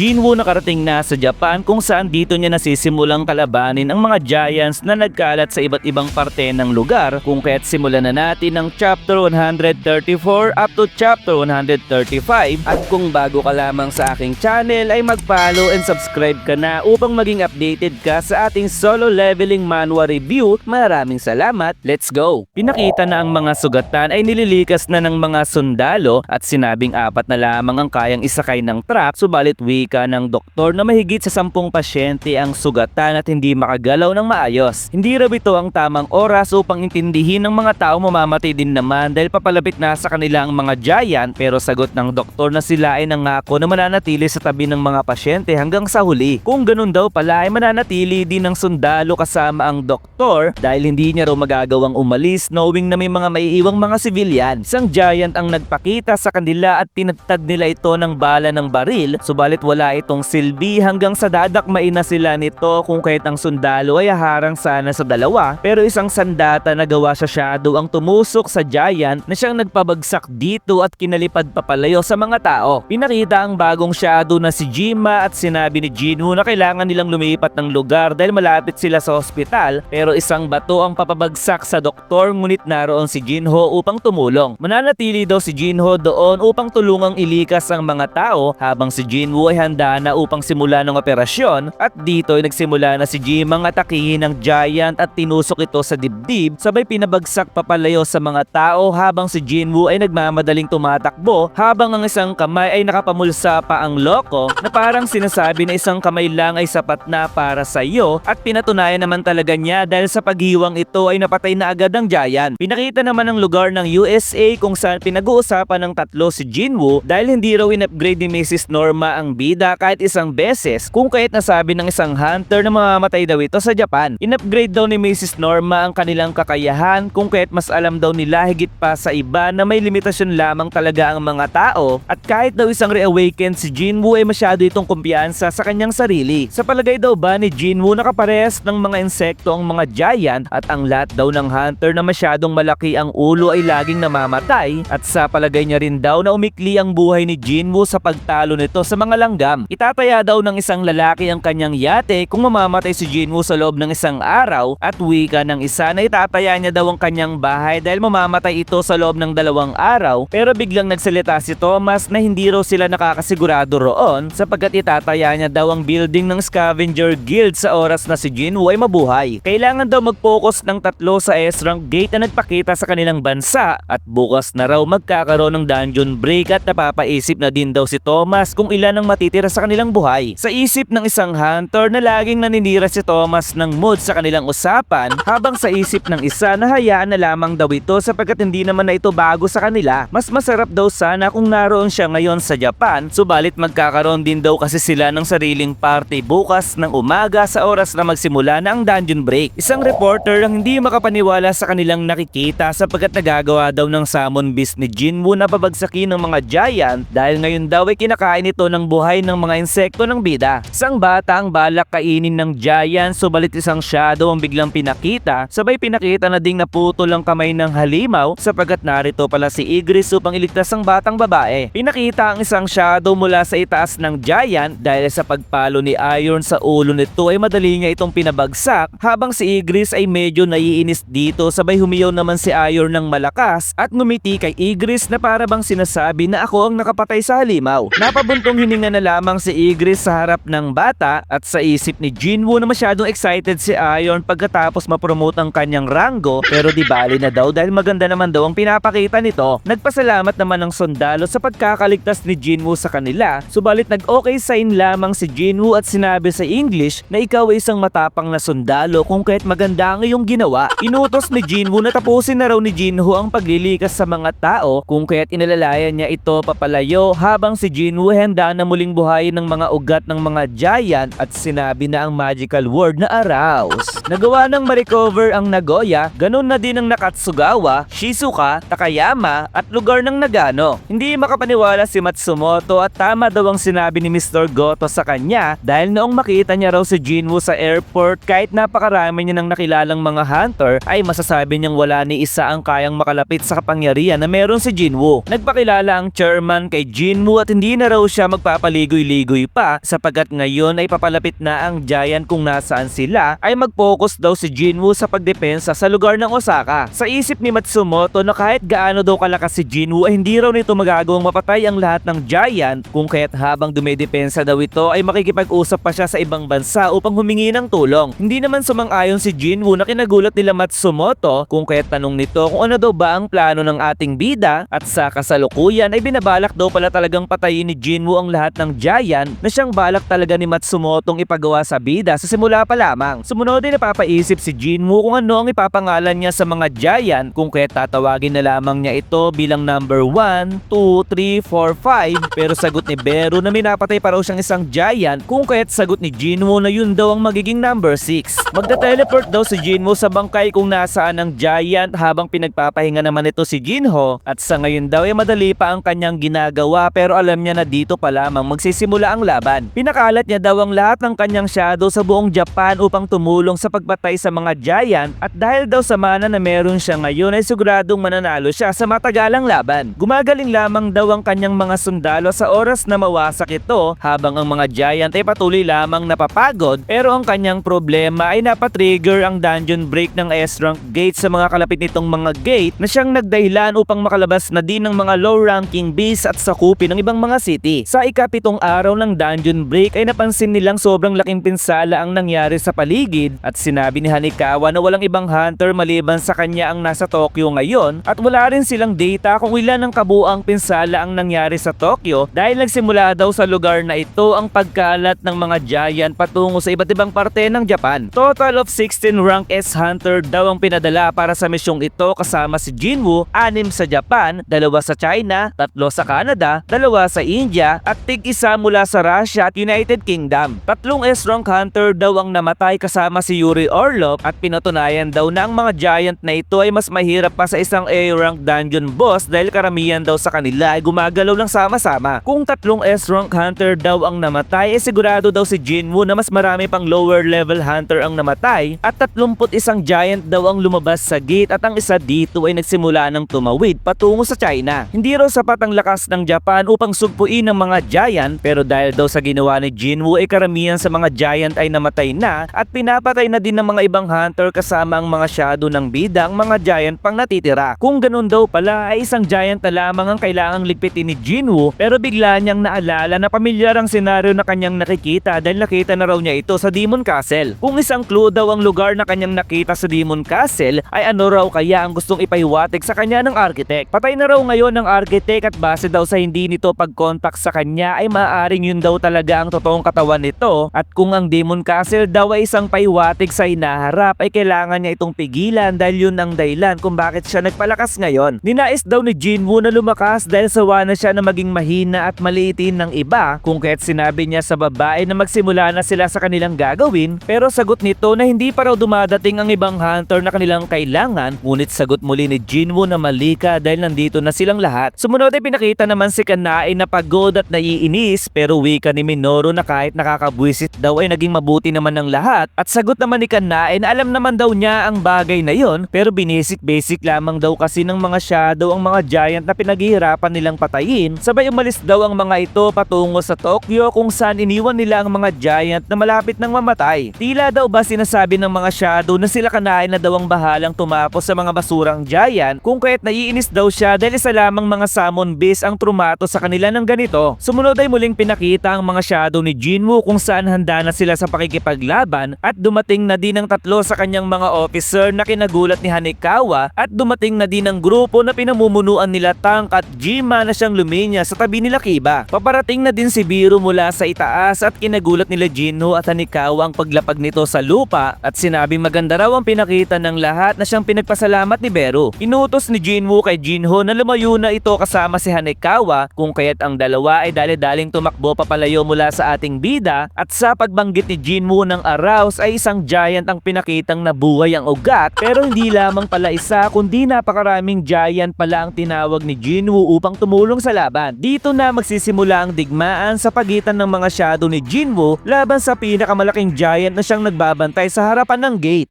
Jinwoo nakarating na sa Japan kung saan dito niya nasisimulang kalabanin ang mga giants na nagkalat sa iba't ibang parte ng lugar, kung kaya't simulan na natin ang chapter 134 up to chapter 135. At kung bago ka lamang sa aking channel ay mag-follow and subscribe ka na upang maging updated ka sa ating solo leveling manhwa review. Maraming salamat, let's go! Pinakita na ang mga sugatan ay nililikas na ng mga sundalo at sinabing 4 na lamang ang kayang isakay ng truck, subalit wika ng doktor na mahigit sa 10 pasyente ang sugatan at hindi makagalaw ng maayos. Hindi raw ito ang tamang oras upang intindihin ng mga tao mamamatay din naman dahil papalapit na sa kanila ang mga giant, pero sagot ng doktor na sila ay nangako na mananatili sa tabi ng mga pasyente hanggang sa huli. Kung ganun daw pala ay mananatili din ng sundalo kasama ang doktor dahil hindi niya raw magagawang umalis knowing na may mga maiiwang mga civilian. Isang giant ang nagpakita sa kanila at tinatad nila ito ng bala ng baril, subalit wala itong silbi hanggang sa dadakmain na sila nito, kung kahit ang sundalo ay harang sana sa dalawa, pero isang sandata na gawa sa shadow ang tumusok sa giant na siyang nagpabagsak dito at kinalipad papalayo sa mga tao. Pinakita ang bagong shadow na si Jima at sinabi ni Jinwoo na kailangan nilang lumipat ng lugar dahil malapit sila sa ospital, pero isang bato ang papabagsak sa doktor, ngunit naroon si Jinho upang tumulong. Mananatili daw si Jinho doon upang tulungang ilikas ang mga tao habang si Jinwoo ay handa na upang simula ng operasyon, at dito ay nagsimula na si Jimang atakihin ng giant at tinusok ito sa dibdib, sabay pinabagsak papalayo sa mga tao habang si Jinwoo ay nagmamadaling tumatakbo habang ang isang kamay ay nakapamulsa pa ang loko na parang sinasabi na isang kamay lang ay sapat na para sa iyo, at pinatunayan naman talaga niya dahil sa paghiwang ito ay napatay na agad ang giant. Pinakita naman ang lugar ng USA kung saan pinag-uusapan ng tatlo si Jinwoo dahil hindi raw in-upgrade ni Mrs. Norma ang bida kahit isang beses, kung kahit nasabi ng isang hunter na mamamatay daw ito sa Japan. In-upgrade daw ni Mrs. Norma ang kanilang kakayahan, kung kahit mas alam daw nila higit pa sa iba na may limitasyon lamang talaga ang mga tao, at kahit daw isang reawaken si Jinwoo ay masyado itong kumpiyansa sa kanyang sarili. Sa palagay daw ba ni Jinwoo nakaparehas ng mga insekto ang mga giant, at ang lahat daw ng hunter na masyadong malaki ang ulo ay laging namamatay, at sa palagay niya rin daw na umikli ang buhay ni Jinwoo sa pagtalo nito sa mga langgam. Itataya daw ng isang lalaki ang kanyang yate kung mamamatay si Jinwoo sa loob ng isang araw, at wika ng isa na itataya niya daw ang kanyang bahay dahil mamamatay ito sa loob ng 2 araw, pero biglang nagsalita si Thomas na hindi raw sila nakakasigurado roon sapagkat itataya niya daw ang building ng Scavenger Guild sa oras na si Jinwoo ay mabuhay. Kailangan daw mag-focus ng 3 sa S-rank gate na nagpakita sa kanilang bansa, at bukas na raw magkakaroon ng dungeon break, at napapaisip na din daw si Thomas kung ilan ang matitira sa kanilang buhay. Sa isip ng isang hunter na laging naninira si Thomas ng mood sa kanilang usapan, habang sa isip ng isa na hayaan na lamang daw ito sapagkat hindi naman na ito bago sa kanila. Mas masarap daw sana kung naroon siya ngayon sa Japan, subalit magkakaroon din daw kasi sila ng sariling party bukas ng umaga sa oras na magsimula na ang dungeon break. Isang reporter ang hindi makapaniwala sa kanilang nakikita sapagkat nagagawa daw ng summon beast ni Jinwoo na pabagsakin ng mga giant dahil ngayon daw ay kinakain ito ng buhay ng mga insekto ng bida. Isang bata ang balak kainin ng giant, subalit isang shadow ang biglang pinakita, sabay pinakita na ding naputol ang kamay ng halimaw sapagkat narito pala si Igris upang iligtas ang batang babae. Pinakita ang isang shadow mula sa itaas ng giant dahil sa pagpalo ni Iron sa ulo nito ay madali niya itong pinabagsak, habang si Igris ay medyo naiinis dito, sabay humiyaw naman si Iron ng malakas at ngumiti kay Igris na para bang sinasabi na ako ang nakapatay sa halimaw. Napabuntong hininga na lamang si Igris sa harap ng bata, at sa isip ni Jinwoo na masyadong excited si Iron pagkatapos mapromote ang kanyang rango, pero di bali na daw dahil maganda naman daw ang pinapakita nito. Nagpasalamat naman ang sundalo sa pagkakaligtas ni Jinwoo sa kanila, subalit nag-okay sign lamang si Jinwoo at sinabi sa English na ikaw ay isang matapang na sundalo kung kahit maganda ang iyong ginawa. Inutos ni Jinwoo na tapusin na raw ni Jinho ang paglilikas sa mga tao kung kaya't inalalayan niya ito papalayo, habang si Jinwoo handa na muling buhayin ng mga ugat ng mga giant at sinabi na ang magical word na arouse. Nagawa ng ma-recover ang Nagoya, ganun na din ang Nakatsugawa, Shizuka, Takayama at lugar ng Nagano. Hindi makapaniwala si Matsumoto at tama daw ang sinabi ni Mr. Goto sa kanya dahil noong makita niya raw si Jinwoo sa airport, kahit napakarami niya ng nakilalang mga hunter ay masasabi niyang wala ni isa ang kayang makalapit sa kapangyarihan na meron si Jinwoo. Nagpakilala ang chairman kay Jinwoo at hindi na raw siya magpapaligo magligoy-ligoy pa sapagkat ngayon ay papalapit na ang Giant kung nasaan sila, ay mag-focus daw si Jinwoo sa pagdepensa sa lugar ng Osaka. Sa isip ni Matsumoto na kahit gaano daw kalakas si Jinwoo ay hindi raw nito magagawang mapatay ang lahat ng Giant, kung kaya't habang dumedepensa daw ito ay makikipag-usap pa siya sa ibang bansa upang humingi ng tulong. Hindi naman sumang-ayon si Jinwoo na kinagulat nila Matsumoto, kung kaya't tanong nito kung ano daw ba ang plano ng ating bida, at sa kasalukuyan ay binabalak daw pala talagang patayin ni Jinwoo ang lahat ng Giant na siyang balak talaga ni Matsumotong ipagawa sa bida sa simula pa lamang. Sumunod ay napapaisip si Jinwoo kung ano ang ipapangalan niya sa mga Giant, kung kaya't tatawagin na lamang niya ito bilang number 1, 2, 3, 4, 5, pero sagot ni Beru na minapatay pa raw siyang isang Giant, kung kaya't sagot ni Jinwoo na yun daw ang magiging number 6. Magta-teleport daw si Jinwoo sa bangkay kung nasaan ang Giant habang pinagpapahinga naman ito si Jinho, at sa ngayon daw ay madali pa ang kanyang ginagawa pero alam niya na dito pa lamang magsisimula ang laban. Pinakalat niya daw ang lahat ng kanyang shadow sa buong Japan upang tumulong sa pagbatay sa mga Giant, at dahil daw sa mana na meron siya ngayon ay siguradong mananalo siya sa matagalang laban. Gumagaling lamang daw ang kanyang mga sundalo sa oras na mawasak ito habang ang mga Giant ay patuloy lamang napapagod, pero ang kanyang problema ay napatrigger ang dungeon break ng S-rank gate sa mga kalapit nitong mga gate na siyang nagdahilan upang makalabas na din ng mga low-ranking beasts at sakupin ng ibang mga city. Sa ikapitong araw ng dungeon break ay napansin nilang sobrang laking pinsala ang nangyari sa paligid, at sinabi ni Hanikawa na walang ibang hunter maliban sa kanya ang nasa Tokyo ngayon, at wala rin silang data kung ilan ang kabuang pinsala ang nangyari sa Tokyo dahil nagsimula daw sa lugar na ito ang pagkalat ng mga Giant patungo sa iba't ibang parte ng Japan. Total of 16 rank S hunter daw ang pinadala para sa misyong ito kasama si Jinwoo, 6 sa Japan, 2 sa China, 3 sa Canada, 2 sa India, at tig-isa mula sa Russia at United Kingdom. 3 S-rank hunter daw ang namatay kasama si Yuri Orlov, at pinatunayan daw na ang mga Giant na ito ay mas mahirap pa sa isang A-rank dungeon boss dahil karamihan daw sa kanila ay gumagalaw lang sama-sama. Kung 3 S-rank hunter daw ang namatay ay sigurado daw si Jinwoo na mas marami pang lower level hunter ang namatay, at 31 Giant daw ang lumabas sa gate, at ang isa dito ay nagsimula ng tumawid patungo sa China. Hindi raw sapat ang lakas ng Japan upang sugpuin ng mga Giant, pero dahil daw sa ginawa ni Jinwoo ay karamihan sa mga Giant ay namatay na, at pinapatay na din ng mga ibang hunter kasama ang mga shadow ng bida ang mga Giant pang natitira. Kung ganun daw pala ay isang Giant na lamang ang kailangang ligpitin ni Jinwoo, pero bigla niyang naalala na pamilyar ang senaryo na kanyang nakikita dahil nakita na raw niya ito sa Demon Castle. Kung isang clue daw ang lugar na kanyang nakita sa Demon Castle ay ano raw kaya ang gustong ipahiwatig sa kanya ng architect. Patay na raw ngayon ng architect, at base daw sa hindi nito pag-contact sa kanya ay maaaring yun daw talaga ang totoong katawan nito, at kung ang Demon Castle daw ay isang pahiwatig sa hinaharap ay kailangan niya itong pigilan dahil yun ang dahilan kung bakit siya nagpalakas ngayon. Ninais daw ni Jinwoo na lumakas dahil sawa na siya na maging mahina at maliitin ng iba, kung kaya't sinabi niya sa babae na magsimula na sila sa kanilang gagawin, pero sagot nito na hindi pa raw dumadating ang ibang hunter na kanilang kailangan, ngunit sagot muli ni Jinwoo na mali ka dahil nandito na silang lahat. Sumunod ay pinakita naman si Kanae na pagod at naiinis, pero wika ni Minoru na kahit nakakabwisit daw ay naging mabuti naman ng lahat, at sagot naman ni Kanae na alam naman daw niya ang bagay na yon, pero basic lamang daw kasi ng mga shadow ang mga Giant na pinaghihirapan nilang patayin. Sabay umalis daw ang mga ito patungo sa Tokyo kung saan iniwan nila ang mga Giant na malapit nang mamatay. Tila daw ba sinasabi ng mga shadow na sila Kanae na daw ang bahalang tumapos sa mga basurang Giant, kung kaya't naiinis daw siya dahil isa lamang mga summon beast ang trumato sa kanila ng ganito. Sumunod ay muling pinakita ang mga shadow ni Jinwoo kung saan handa na sila sa pakikipaglaban, at dumating na din ang 3 sa kanyang mga officer na kinagulat ni Hanikawa, at dumating na din ang grupo na pinamumunuan nila Tank at Jima na siyang luminya sa tabi nila Kiba. Paparating na din si Biro mula sa itaas, at kinagulat nila Jinho at Hanikawa ang paglapag nito sa lupa, at sinabing maganda raw ang pinakita ng lahat na siyang pinagpasalamat ni Beru. Inutos ni Jinwoo kay Jinho na lumayo na ito kasama si Hanikawa, kung kaya't ang dalawa ay dali-daling tumakbo papalayo mula sa ating bida, at sa pagbanggit ni Jinwoo ng arouse ay isang Giant ang pinakitang nabuhay ang ugat, pero hindi lamang pala isa kundi napakaraming Giant pala ang tinawag ni Jinwoo upang tumulong sa laban. Dito na magsisimula ang digmaan sa pagitan ng mga shadow ni Jinwoo laban sa pinakamalaking Giant na siyang nagbabantay sa harapan ng gate.